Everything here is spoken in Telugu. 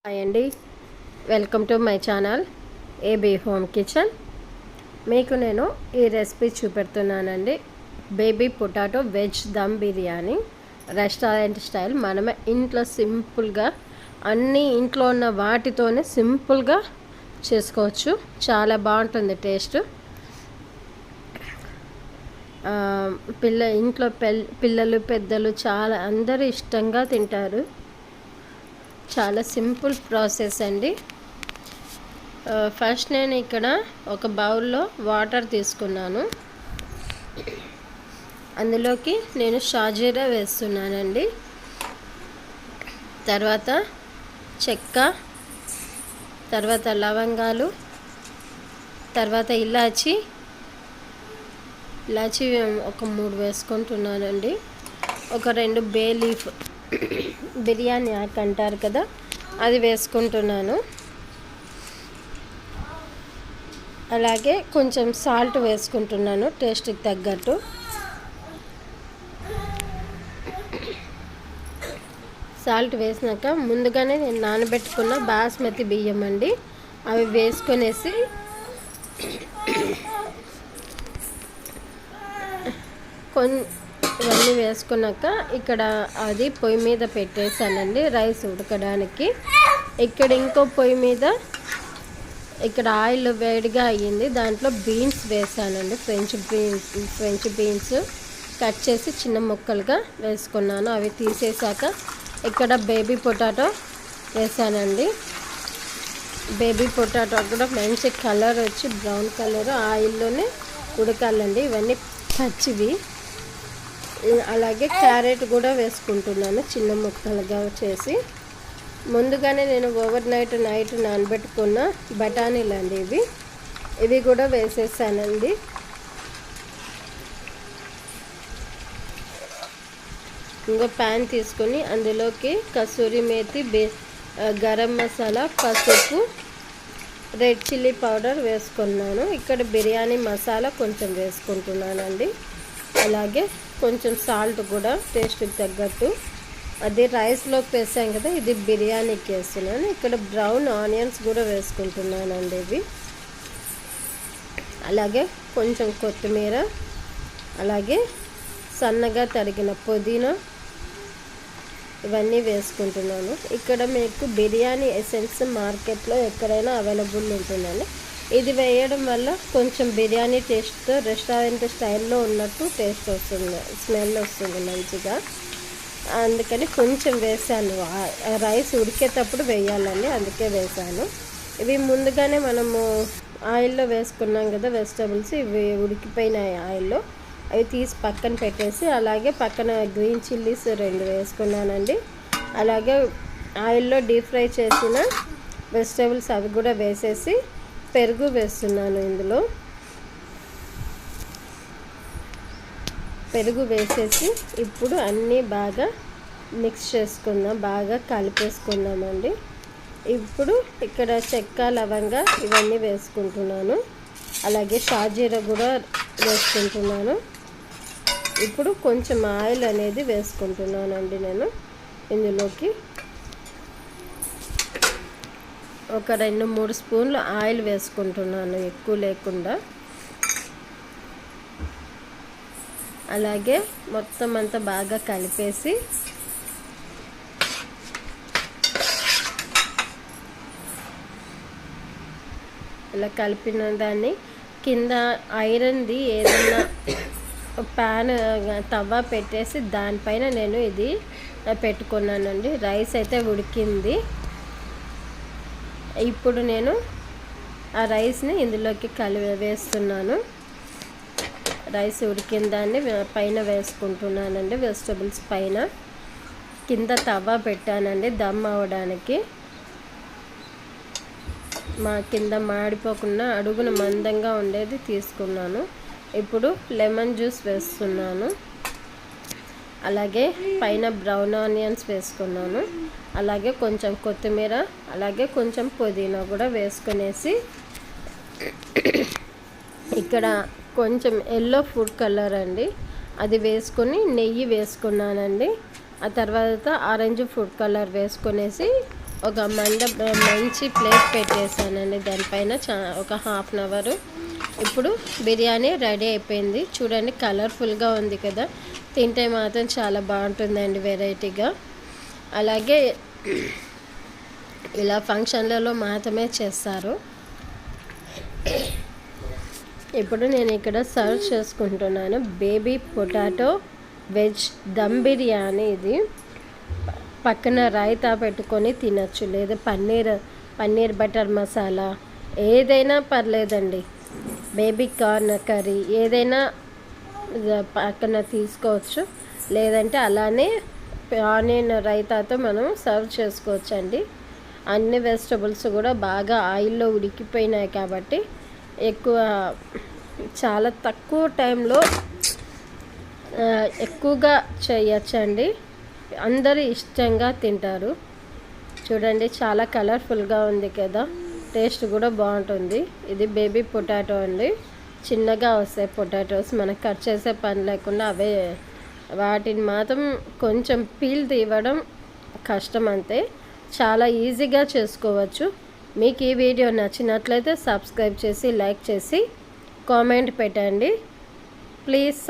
హాయ్ అండి, welcome to my channel A B home kitchen. మీకు నేను ఈ రెసిపీ చూపెడుతున్నానండి. Baby potato veg dum biryani restaurant style. మనమే ఇంట్లో సింపుల్గా అన్నీ ఇంట్లో ఉన్న వాటితోనే సింపుల్గా చేసుకోవచ్చు. చాలా బాగుంటుంది టేస్ట్. ఇంట్లో పిల్లలు పెద్దలు చాలా అందరూ ఇష్టంగా తింటారు. చాలా సింపుల్ ప్రాసెస్ అండి. ఫస్ట్ నేను ఇక్కడ ఒక బౌల్లో వాటర్ తీసుకున్నాను. అందులోకి నేను షాజీరా వేస్తున్నానండి. తర్వాత చెక్క, తర్వాత లవంగాలు, తర్వాత ఇలాచి ఒక 3 వేసుకుంటున్నానండి. ఒక 2 బే లీఫ్, బిర్యానీ ఆకు అంటారు కదా, అది వేసుకుంటున్నాను. అలాగే కొంచెం సాల్ట్ వేసుకుంటున్నాను టేస్ట్కి తగ్గట్టు. సాల్ట్ వేసినాక ముందుగానే నేను నానబెట్టుకున్న బాస్మతి బియ్యం అండి, అవి వేసుకొనేసి ఇవన్నీ వేసుకున్నాక ఇక్కడ అది పొయ్యి మీద పెట్టేసానండి రైస్ ఉడకడానికి. ఇక్కడ ఇంకో పొయ్యి మీద ఇక్కడ ఆయిల్ వేడిగా అయ్యింది, దాంట్లో బీన్స్ వేసానండి. ఫ్రెంచ్ బీన్స్ కట్ చేసి చిన్న ముక్కలుగా వేసుకున్నాను. అవి తీసేసాక ఇక్కడ బేబీ పొటాటో వేసానండి. బేబీ పొటాటో కూడా మంచి కలర్ వచ్చి బ్రౌన్ కలర్ ఆయిల్లోనే ఉడకాలండి. ఇవన్నీ పచ్చివి. అలాగే క్యారెట్ కూడా వేసుకుంటున్నాను చిన్న ముక్కలుగా చేసి. ముందుగానే నేను ఓవర్ నైట్ నానబెట్టుకున్న బఠానీలు అండి ఇవి కూడా వేసేసానండి. ఇంకో ప్యాన్ తీసుకొని అందులోకి కసూరి మేతి, గరం మసాలా, పసుపు, రెడ్ చిల్లీ పౌడర్ వేసుకున్నాను. ఇక్కడ బిర్యానీ మసాలా కొంచెం వేసుకుంటున్నానండి. అలాగే కొంచెం సాల్ట్ కూడా టేస్ట్కి తగ్గట్టు. అది రైస్లోకి వేసాం కదా, ఇది బిర్యానీకి వేస్తున్నాను. ఇక్కడ బ్రౌన్ ఆనియన్స్ కూడా వేసుకుంటున్నానండి ఇవి. అలాగే కొంచెం కొత్తిమీర, అలాగే సన్నగా తరిగిన పుదీనా, ఇవన్నీ వేసుకుంటున్నాను. ఇక్కడ మీకు బిర్యానీ ఎసెన్స్ మార్కెట్లో ఎక్కడైనా అవైలబుల్ ఉంటుందండి. ఇది వేయడం వల్ల కొంచెం బిర్యానీ టేస్ట్తో రెస్టారెంట్ స్టైల్లో ఉన్నట్టు టేస్ట్ వస్తుంది, స్మెల్ వస్తుంది మంచిగా. అందుకని కొంచెం వేసాను. రైస్ ఉడికేటప్పుడు వేయాలండి, అందుకే వేసాను. ఇవి ముందుగానే మనము ఆయిల్లో వేసుకున్నాం కదా వెజిటబుల్స్, ఇవి ఉడికిపోయిన ఆయిల్లో అవి తీసి పక్కన పెట్టేసి, అలాగే పక్కన గ్రీన్ చిల్లీస్ 2 వేసుకున్నానండి. అలాగే ఆయిల్లో డీప్ ఫ్రై చేసిన వెజిటబుల్స్ అవి కూడా వేసేసి పెరుగు వేస్తున్నాను. ఇందులో పెరుగు వేసేసి ఇప్పుడు అన్నీ బాగా మిక్స్ చేసుకుందాం, బాగా కలిపేసుకుందామండి. ఇప్పుడు ఇక్కడ చెక్క, లవంగా ఇవన్నీ వేసుకుంటున్నాను. అలాగే షాజీరా కూడా వేసుకుంటున్నాను. ఇప్పుడు కొంచెం ఆయిల్ అనేది వేసుకుంటున్నానండి నేను ఇందులోకి. ఒక 2-3 స్పూన్లు ఆయిల్ వేసుకుంటున్నాను, ఎక్కువ లేకుండా. అలాగే మొత్తం అంతా బాగా కలిపేసి ఇలా కలిపిన దాన్ని కింద ఐరన్ది ఏదైనా ప్యాన్, తవ్వ పెట్టేసి దానిపైన నేను ఇది పెట్టుకున్నానండి. రైస్ అయితే ఉడికింది. ఇప్పుడు నేను ఆ రైస్ని ఇందులోకి వేస్తున్నాను. రైస్ ఉడికిన దాన్ని పైన వేసుకుంటున్నానండి, వెజిటబుల్స్ పైన. కింద తవ్వ పెట్టానండి దమ్ అవ్వడానికి. కింద మాడిపోకుండా అడుగున మందంగా ఉండేది తీసుకున్నాను. ఇప్పుడు లెమన్ జ్యూస్ వేస్తున్నాను. అలాగే పైన బ్రౌన్ ఆనియన్స్ వేసుకున్నాను. అలాగే కొంచెం కొత్తిమీర, అలాగే కొంచెం పుదీనా కూడా వేసుకునేసి ఇక్కడ కొంచెం ఎల్లో ఫుడ్ కలర్ అండి, అది వేసుకొని నెయ్యి వేసుకున్నానండి. ఆ తర్వాత ఆరెంజ్ ఫుడ్ కలర్ వేసుకునేసి ఒక మంచి ప్లేట్ పెట్టేసానండి దానిపైన ఒక హాఫ్ అన్ అవర్. ఇప్పుడు బిర్యానీ రెడీ అయిపోయింది. చూడండి కలర్ఫుల్గా ఉంది కదా, తింటే మాత్రం చాలా బాగుంటుందండి వెరైటీగా. అలాగే ఇలా ఫంక్షన్లలో మాత్రమే చేస్తారు. ఇప్పుడు నేను ఇక్కడ సర్వ్ చేసుకుంటున్నాను baby potato veg dum biryani. ఇది పక్కన రైతా పెట్టుకొని తినచ్చు, లేదా పన్నీర్ బటర్ మసాలా ఏదైనా పర్లేదండి. బేబీ కార్న్ కర్రీ ఏదైనా పక్కన తీసుకోవచ్చు, లేదంటే అలానే ఆనియన్ రైతాతో మనం సర్వ్ చేసుకోవచ్చు అండి. అన్ని వెజిటబుల్స్ కూడా బాగా ఆయిల్లో ఉడికిపోయినాయి కాబట్టి చాలా తక్కువ టైంలో ఎక్కువగా చేయొచ్చండి. అందరూ ఇష్టంగా తింటారు. చూడండి చాలా కలర్ఫుల్గా ఉంది కదా, టేస్ట్ కూడా బాగుంటుంది. ఇది బేబీ పొటాటో అండి, చిన్నగా వస్తాయి పొటాటోస్, మనకు కట్ చేసే పని లేకుండా వాటిని మాత్రం కొంచెం పీల్ తీయడం కష్టం అంతే, చాలా ఈజీగా చేసుకోవచ్చు. మీకు ఈ వీడియో నచ్చినట్లయితే సబ్స్క్రైబ్ చేసి లైక్ చేసి కామెంట్ పెట్టండి ప్లీజ్.